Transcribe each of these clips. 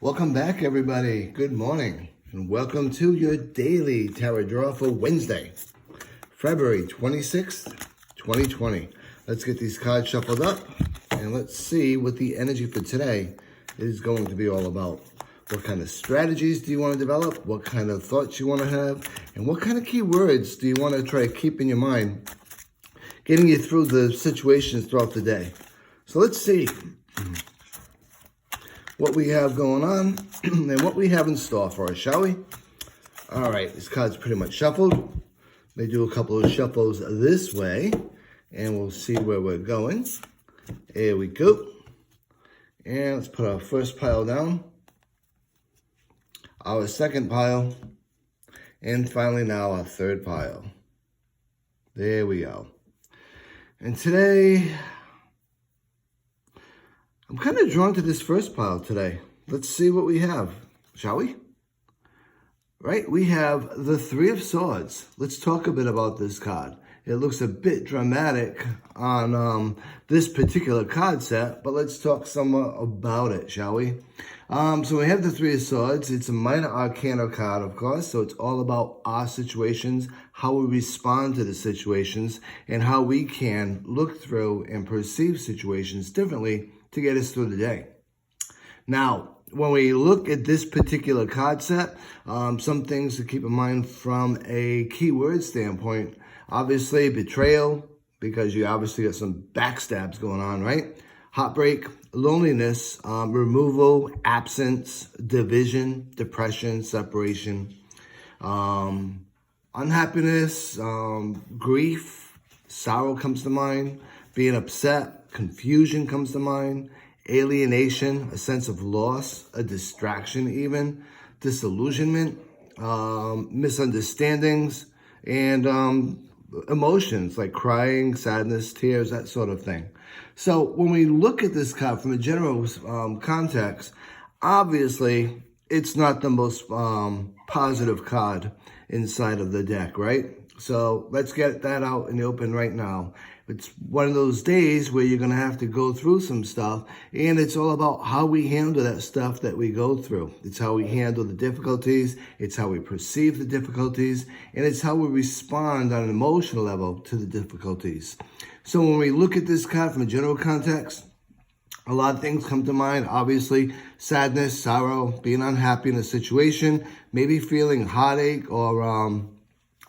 Welcome back, everybody. Good morning, and welcome to your daily tarot draw for Wednesday, February 26th, 2020. Let's get these cards shuffled up, and let's see what the energy for today is going to be all about. What kind of strategies do you want to develop? What kind of thoughts you want to have? And what kind of keywords do you want to try to keep in your mind, getting you through the situations throughout the day? So let's see what we have going on and what we have in store for us, shall we? All right, this card's pretty much shuffled. They do a couple of shuffles this way, and we'll see where we're going. Here we go. And let's put our first pile down, our second pile, and finally now our third pile. There we go. And today, I'm kind of drawn to this first pile today. Let's see what we have, shall we? Right, we have the Three of Swords. Let's talk a bit about this card. It looks a bit dramatic on this particular card set, but let's talk somewhat about it, shall we? So we have the Three of Swords. It's a minor arcana card, of course, so it's all about our situations, how we respond to the situations, and how we can look through and perceive situations differently to get us through the day. Now, when we look at this particular card set, some things to keep in mind from a keyword standpoint. Obviously, betrayal, because you obviously got some backstabs going on, right? Heartbreak, loneliness, removal, absence, division, depression, separation, unhappiness, grief, sorrow comes to mind, being upset, confusion comes to mind, alienation, a sense of loss, a distraction even, disillusionment, misunderstandings, and emotions like crying, sadness, tears, that sort of thing. So when we look at this card from a general context, obviously it's not the most positive card inside of the deck, right? So let's get that out in the open right now. It's one of those days where you're going to have to go through some stuff, and it's all about how we handle that stuff that we go through. It's how we handle the difficulties, it's how we perceive the difficulties, and it's how we respond on an emotional level to the difficulties. So when we look at this card from a general context, a lot of things come to mind. Obviously, sadness, sorrow, being unhappy in a situation, maybe feeling heartache or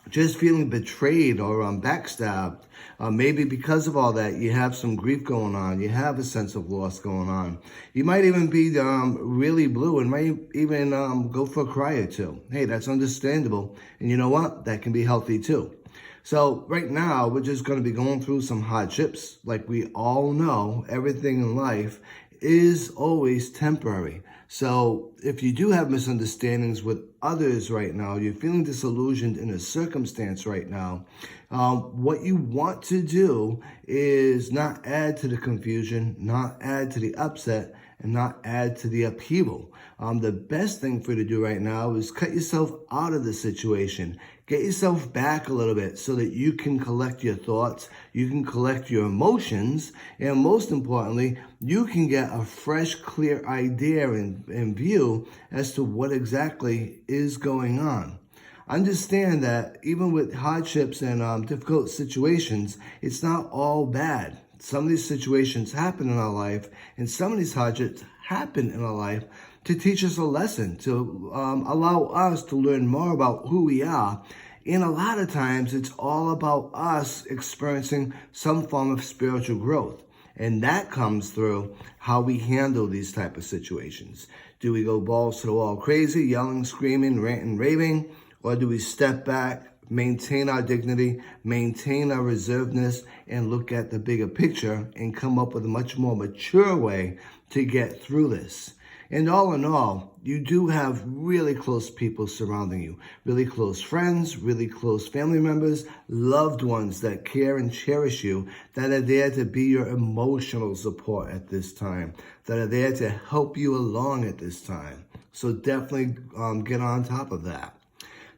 just feeling betrayed or backstabbed. Maybe because of all that, you have some grief going on. You have a sense of loss going on. You might even be really blue and might even go for a cry or two. Hey, that's understandable. And you know what? That can be healthy too. So right now, we're just going to be going through some hardships. Like we all know, everything in life is always temporary. So if you do have misunderstandings with others right now, you're feeling disillusioned in a circumstance right now, what you want to do is not add to the confusion, not add to the upset, and not add to the upheaval. The best thing for you to do right now is cut yourself out of the situation. Get yourself back a little bit so that you can collect your thoughts, you can collect your emotions, and most importantly, you can get a fresh, clear idea and view as to what exactly is going on. Understand that even with hardships and difficult situations, it's not all bad. Some of these situations happen in our life, and some of these hardships happen in our life to teach us a lesson, to allow us to learn more about who we are. And a lot of times, it's all about us experiencing some form of spiritual growth. And that comes through how we handle these type of situations. Do we go balls to the wall crazy, yelling, screaming, ranting, raving? Or do we step back, maintain our dignity, maintain our reservedness, and look at the bigger picture and come up with a much more mature way to get through this? And all in all, you do have really close people surrounding you, really close friends, really close family members, loved ones that care and cherish you, that are there to be your emotional support at this time, that are there to help you along at this time. So definitely get on top of that.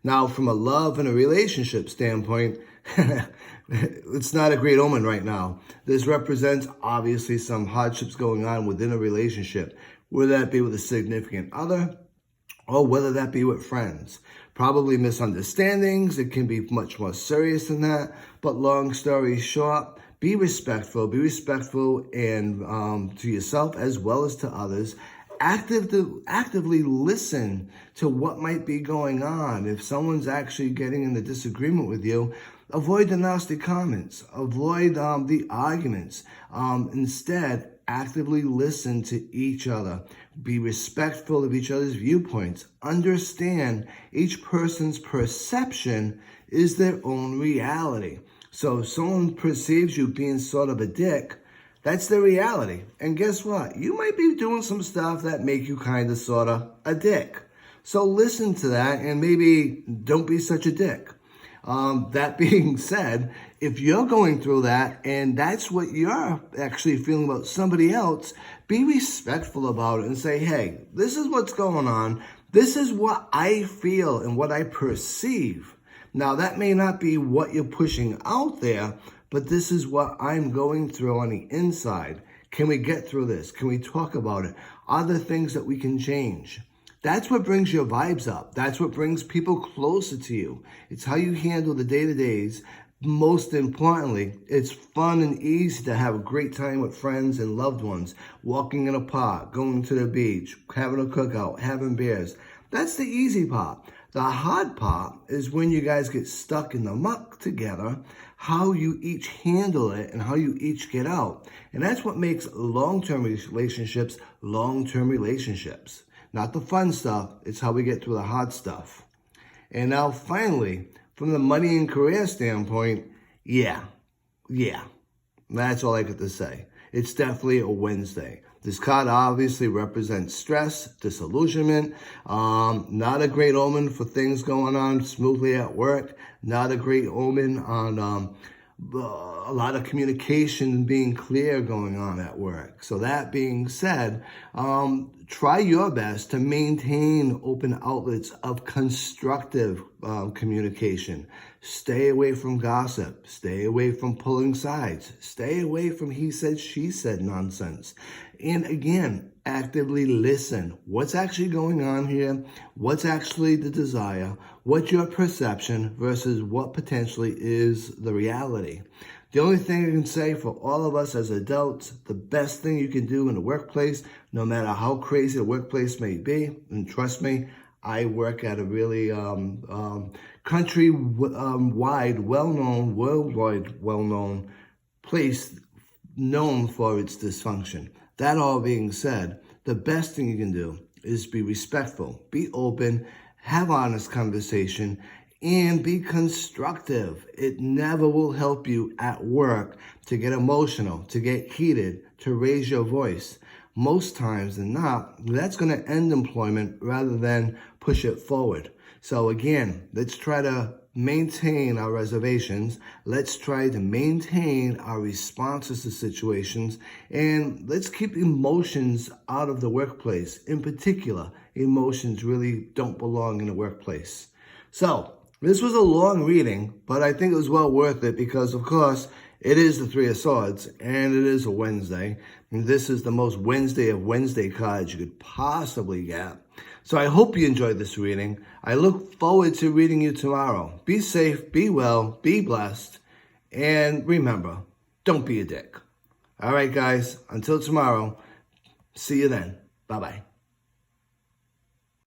Now, from a love and a relationship standpoint, it's not a great omen right now. This represents obviously some hardships going on within a relationship. whether that be with a significant other or whether that be with friends. Probably misunderstandings. It can be much more serious than that. But long story short, be respectful. Be respectful and to yourself as well as to others. Actively listen to what might be going on. If someone's actually getting in a disagreement with you, avoid the nasty comments. Avoid the arguments. Instead, actively listen to each other. Be respectful of each other's viewpoints. Understand each person's perception is their own reality. So if someone perceives you being sort of a dick, that's their reality. And guess what? You might be doing some stuff that make you kind of sort of a dick. So listen to that and maybe don't be such a dick. That being said, if you're going through that and that's what you're actually feeling about somebody else, be respectful about it and say, hey, this is what's going on. This is what I feel and what I perceive. Now, that may not be what you're pushing out there, but this is what I'm going through on the inside. Can we get through this? Can we talk about it? Are there things that we can change? That's what brings your vibes up. That's what brings people closer to you. It's how you handle the day-to-days. Most importantly, it's fun and easy to have a great time with friends and loved ones, walking in a park, going to the beach, having a cookout, having beers. That's the easy part. The hard part is when you guys get stuck in the muck together, how you each handle it and how you each get out. And that's what makes long-term relationships long-term relationships. Not the fun stuff, it's how we get through the hard stuff. And now finally, from the money and career standpoint, yeah, that's all I got to say. It's definitely a Wednesday. This card obviously represents stress, disillusionment, not a great omen for things going on smoothly at work, not a great omen on a lot of communication being clear going on at work. So that being said, try your best to maintain open outlets of constructive communication. Stay away from gossip. Stay away from pulling sides. Stay away from he said, she said nonsense. And again, actively listen. What's actually going on here? What's actually the desire? What's your perception versus what potentially is the reality? The only thing I can say for all of us as adults, the best thing you can do in the workplace, no matter how crazy the workplace may be, and trust me, I work at a really country-wide, well-known, worldwide well-known place known for its dysfunction. That all being said, the best thing you can do is be respectful, be open, have honest conversation, and be constructive. It never will help you at work to get emotional, to get heated, to raise your voice. Most times than not, that's going to end employment rather than push it forward. So again, let's try to maintain our reservations. Let's try to maintain our responses to situations. And let's keep emotions out of the workplace. In particular, emotions really don't belong in the workplace. So, this was a long reading, but I think it was well worth it because, of course, it is the Three of Swords, and it is a Wednesday. And this is the most Wednesday of Wednesday cards you could possibly get. So I hope you enjoyed this reading. I look forward to reading you tomorrow. Be safe, be well, be blessed, and remember, don't be a dick. All right, guys, until tomorrow, see you then. Bye-bye.